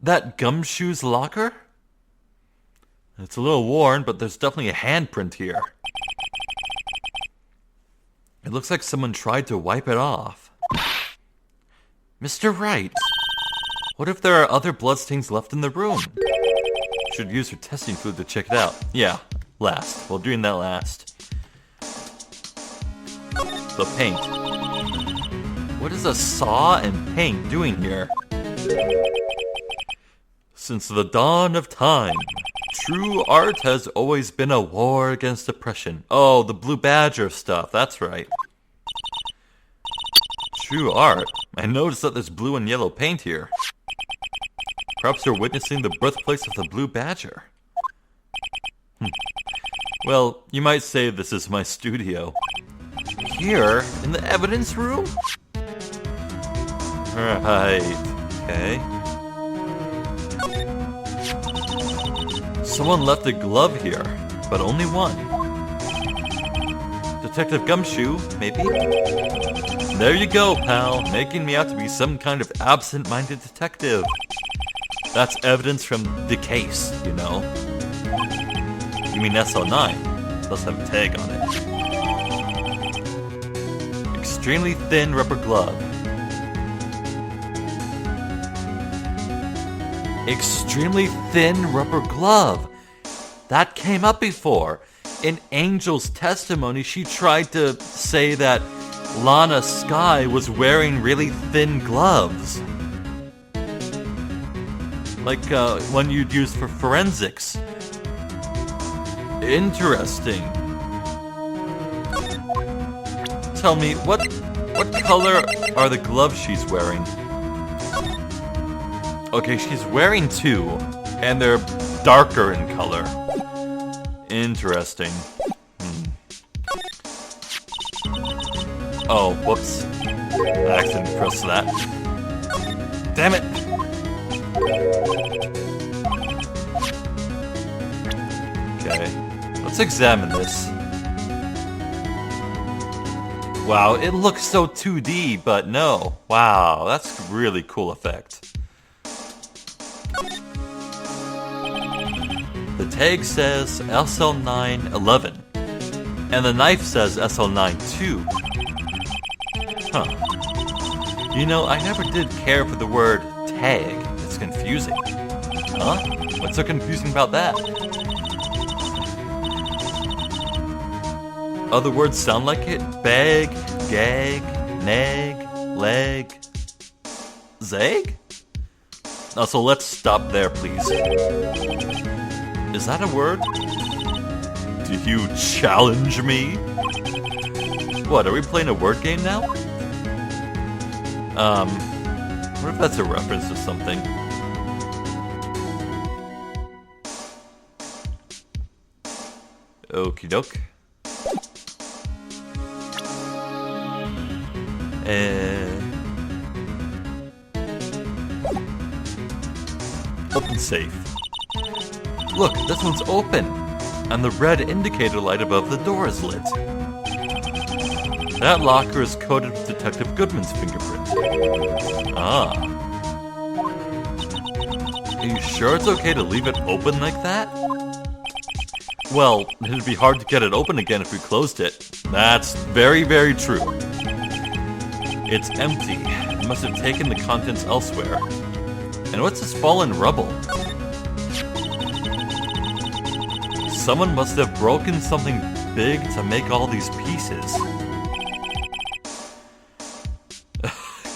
that Gumshoe's locker? It's a little worn, but there's definitely a handprint here. It looks like someone tried to wipe it off. Mr. Wright, what if there are other bloodstains left in the room? Should use your testing fluid to check it out. Yeah, last. We're doing that last. The paint. What is a saw and paint doing here? Since the dawn of time, true art has always been a war against oppression. Oh, the Blue Badger stuff, that's right. True art? I noticed that there's blue and yellow paint here. Perhaps you're witnessing the birthplace of the Blue Badger. Well, you might say this is my studio. Here? In the evidence room? Right, okay. Someone left a glove here, but only one. Detective Gumshoe, maybe? There you go, pal, making me out to be some kind of absent-minded detective. That's evidence from the case, you know. You mean SL9? Does have a tag on it. Extremely thin rubber glove. Extremely thin rubber glove. That came up before. In Angel's testimony, she tried to say that Lana Skye was wearing really thin gloves. Like one you'd use for forensics. Interesting. Tell me, what color are the gloves she's wearing? Okay, she's wearing two, and they're darker in color. Interesting. Oh, whoops. I accidentally pressed that. Damn it! Okay, let's examine this. Wow, it looks so 2D, but no. Wow, that's a really cool effect. The tag says SL911, and the knife says SL92. Huh. You know, I never did care for the word tag. It's confusing. Huh? What's so confusing about that? Other words sound like it? Bag, gag, nag, leg, zag? Oh, so let's stop there, please. Is that a word? Do you challenge me? What, are we playing a word game now? What if that's a reference to something? Okie doke. Open safe. Look, this one's open, and the red indicator light above the door is lit. That locker is coated with Detective Goodman's fingerprint. Ah. Are you sure it's okay to leave it open like that? Well, it'd be hard to get it open again if we closed it. That's very, very true. It's empty. It must have taken the contents elsewhere. And what's this fallen rubble? Someone must have broken something big to make all these pieces.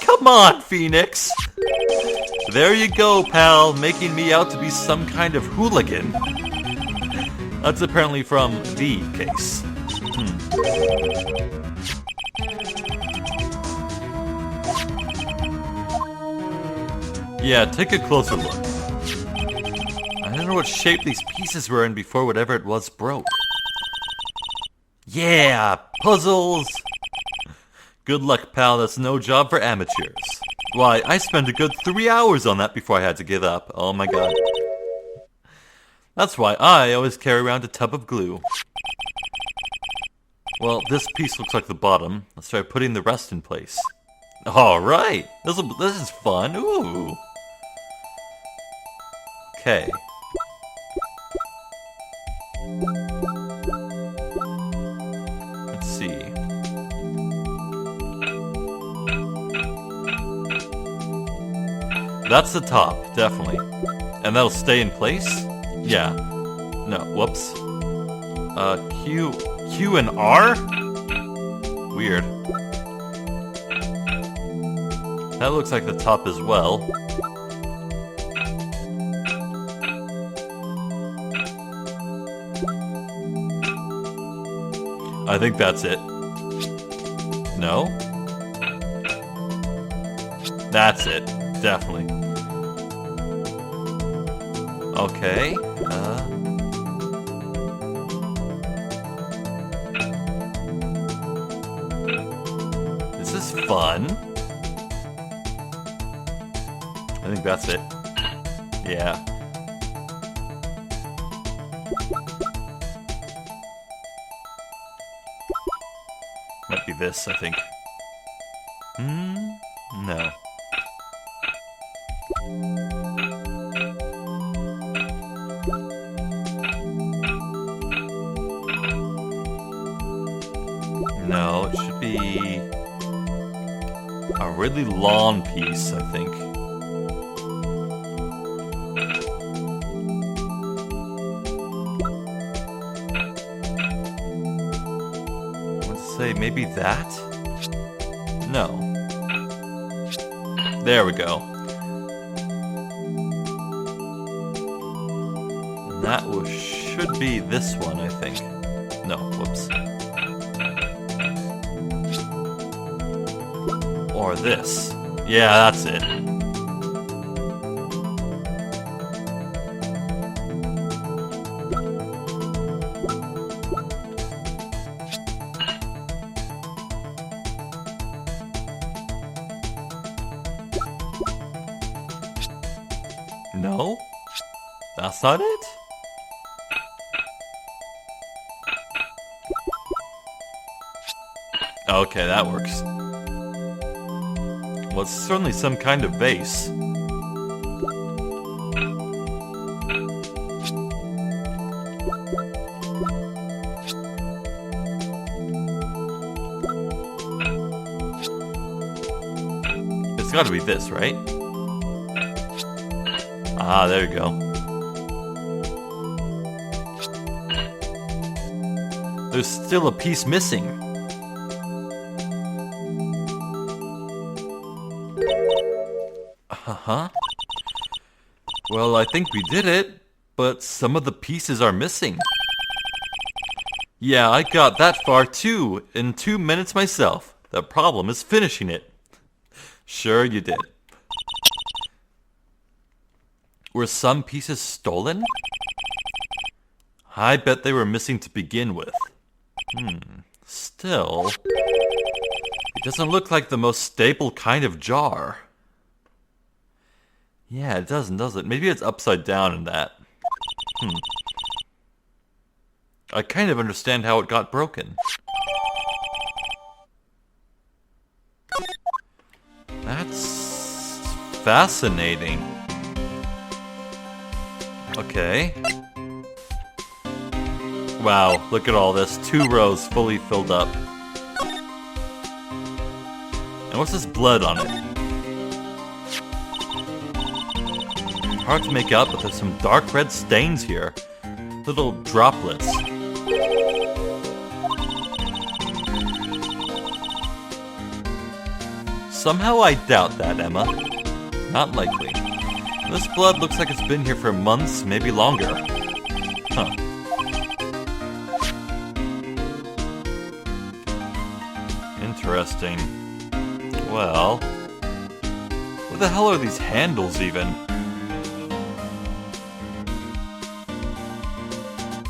Come on, Phoenix! There you go, pal, making me out to be some kind of hooligan. That's apparently from the case. Yeah, take a closer look. I don't know what shape these pieces were in before whatever it was broke. Yeah, puzzles! Good luck, pal, that's no job for amateurs. Why, I spent a good 3 hours on that before I had to give up. Oh my god. That's why I always carry around a tub of glue. Well, this piece looks like the bottom. Let's try putting the rest in place. Alright! This is fun. Ooh! Okay. Let's see. That's the top, definitely. And that'll stay in place? Yeah. No, whoops. Q and R? Weird. That looks like the top as well. I think that's it. No? That's it. Definitely. Okay. This is fun. I think that's it. Yeah. Might be this, I think. No. No, it should be a really long piece, I think. Let's say maybe that? No. There we go. And that should be this one, I think. No, whoops. Or this. Yeah, that's it. No? That's not it? Okay, that works. Well, it's certainly some kind of vase. It's gotta be this, right? Ah, there you go. There's still a piece missing. Uh-huh. Well, I think we did it, but some of the pieces are missing. Yeah, I got that far too, in 2 minutes myself. The problem is finishing it. Sure you did. Were some pieces stolen? I bet they were missing to begin with. Still, it doesn't look like the most stable kind of jar. Yeah, it doesn't, does it? Maybe it's upside down in that. I kind of understand how it got broken. That's fascinating. Okay. Wow, look at all this. 2 rows fully filled up. And what's this blood on it? Hard to make out, but there's some dark red stains here. Little droplets. Somehow I doubt that, Emma. Not likely. This blood looks like it's been here for months, maybe longer. Huh. Interesting. Well, what the hell are these handles even?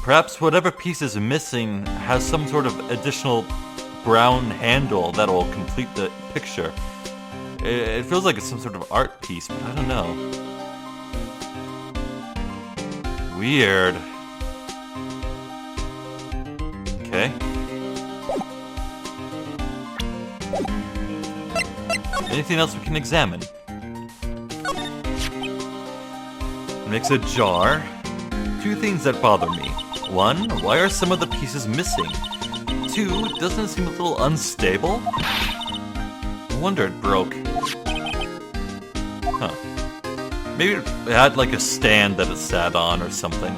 Perhaps whatever piece is missing has some sort of additional brown handle that'll complete the picture. It feels like it's some sort of art piece, but I don't know. Weird. Okay. Anything else we can examine? It makes a jar. 2 things that bother me. 1, why are some of the pieces missing? 2, doesn't it seem a little unstable? No wonder it broke. Huh. Maybe it had like a stand that it sat on or something.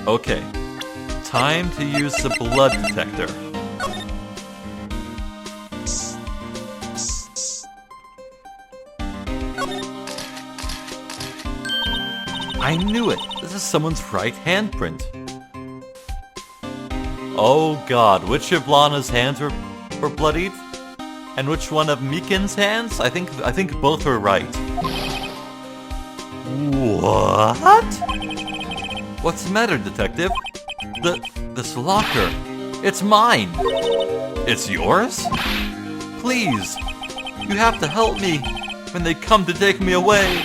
Okay. Time to use the blood detector. I knew it! This is someone's right handprint. Oh god, which of Lana's hands were bloodied? And which one of Mikan's hands? I think both were right. What? What's the matter, detective? This locker. It's mine! It's yours? Please! You have to help me when they come to take me away.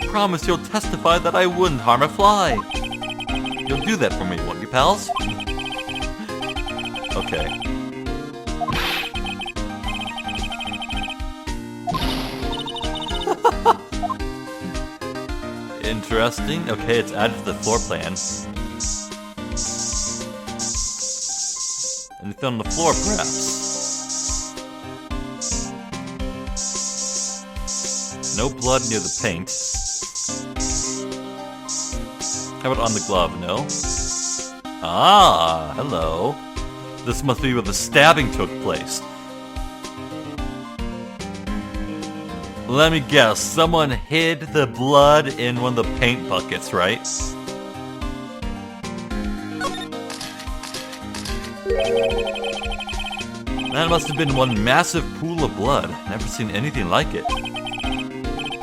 Promise you'll testify that I wouldn't harm a fly. You'll do that for me, won't you, pals? Okay. Interesting. Okay, it's added to the floor plan. Anything on the floor, perhaps? No blood near the paint. How about on the glove? No? Ah, hello. This must be where the stabbing took place. Let me guess, someone hid the blood in one of the paint buckets, right? That must have been one massive pool of blood. Never seen anything like it.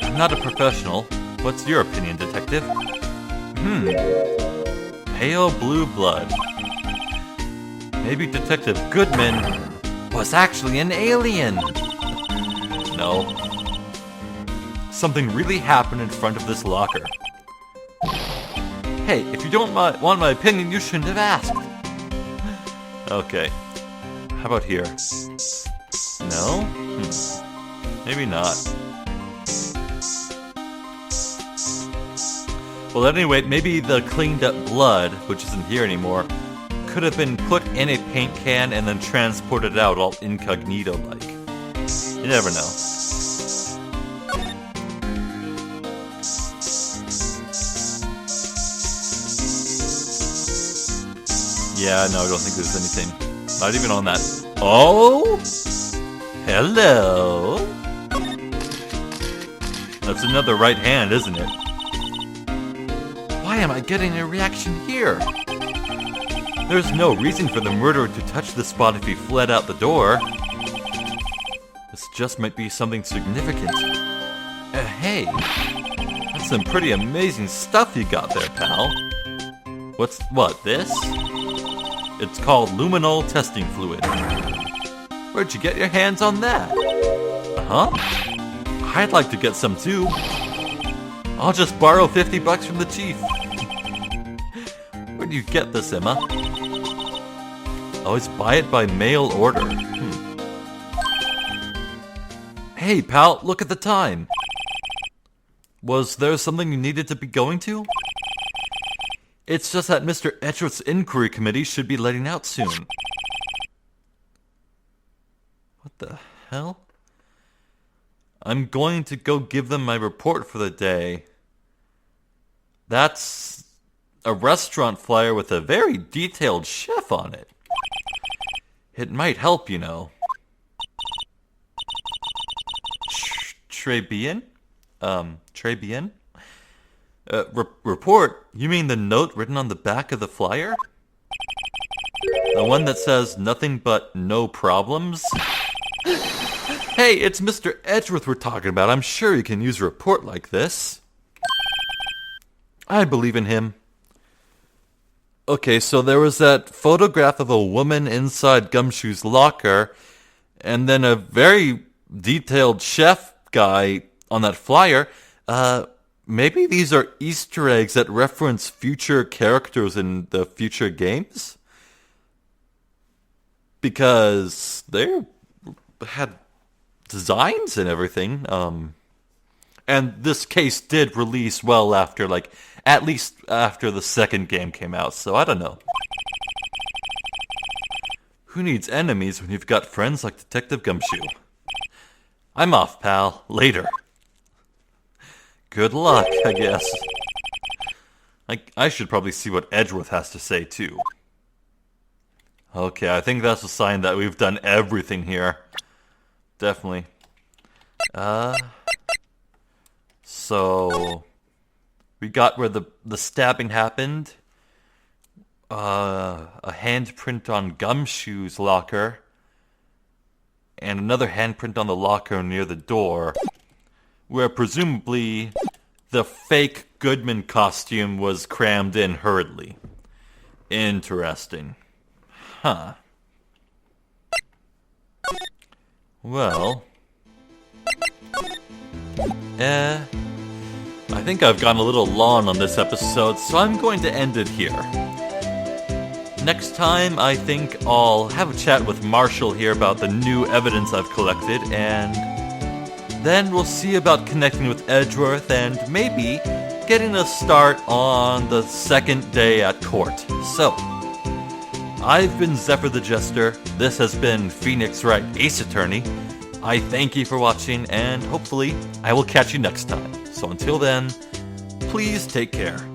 I'm not a professional. What's your opinion, detective? Pale blue blood. Maybe Detective Goodman was actually an alien. No. Something really happened in front of this locker. Hey, if you don't want my opinion, you shouldn't have asked. Okay. How about here? No? Maybe not. Well, anyway, maybe the cleaned up blood, which isn't here anymore, could have been put in a paint can and then transported out all incognito-like. You never know. Yeah, no, I don't think there's anything. Not even on that. Oh! Hello! That's another right hand, isn't it? Why am I getting a reaction here? There's no reason for the murderer to touch the spot if he fled out the door. This just might be something significant. Hey, that's some pretty amazing stuff you got there, pal. What, this? It's called luminol testing fluid. Where'd you get your hands on that? Uh-huh. I'd like to get some too. I'll just borrow $50 from the chief. Where do you get this, Emma? Always buy it by mail order. Hey, pal, look at the time. Was there something you needed to be going to? It's just that Mr. Edgeworth's inquiry committee should be letting out soon. What the hell? I'm going to go give them my report for the day. That's a restaurant flyer with a very detailed chef on it. It might help, you know. Très bien? Très bien? Report? You mean the note written on the back of the flyer? The one that says nothing but no problems? Hey, it's Mr. Edgeworth we're talking about. I'm sure he can use a report like this. I believe in him. Okay, so there was that photograph of a woman inside Gumshoe's locker, and then a very detailed chef guy on that flyer. Maybe these are Easter eggs that reference future characters in the future games? Because they had designs and everything. And this case did release well after, at least after the second game came out, so I don't know. Who needs enemies when you've got friends like Detective Gumshoe? I'm off, pal. Later. Good luck, I guess. I should probably see what Edgeworth has to say, too. Okay, I think that's a sign that we've done everything here. Definitely. So we got where the stabbing happened. A handprint on Gumshoe's locker. And another handprint on the locker near the door, where presumably the fake Goodman costume was crammed in hurriedly. Interesting. Huh. Well, I think I've gone a little long on this episode, so I'm going to end it here. Next time, I think I'll have a chat with Marshall here about the new evidence I've collected, and then we'll see about connecting with Edgeworth and maybe getting a start on the second day at court. So, I've been Zephyr the Jester. This has been Phoenix Wright, Ace Attorney. I thank you for watching, and hopefully I will catch you next time. So until then, please take care.